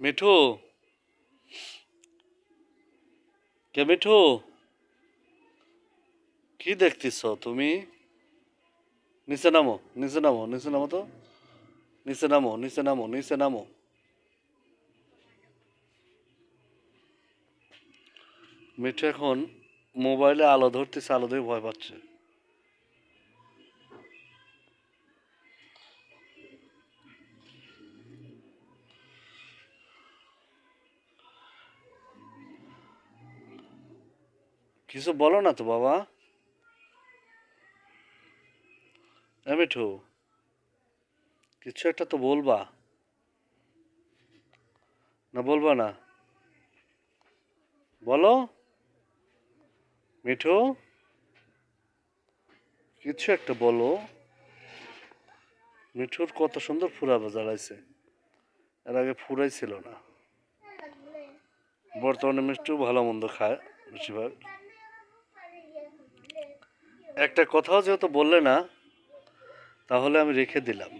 মিঠু, কে মিঠু? কি দেখতেছ তুমি? নিচে নামো, নিচে নামো, নিচে নামো তো। নিচে নামো, নিচে নামো, নিচে নামো। মিঠু এখন মোবাইলে আলো ধরতেছে, আলো ধরে ভয় পাচ্ছে। কিছু বলো না তো বাবা। মিঠু, কিছু একটা তো বলবা, না বলবা না? বলো মিঠু, কিছু একটা বলো। মিঠুর কত সুন্দর ফুরা জ্বালাইছে, এর আগে ফুরাই ছিল না। বর্তমানে মিঠু ভালো মন্দ খায় বেশিরভাগ। একটা কথাও যেহেতু বললে না, তাহলে আমি রেখে দিলাম।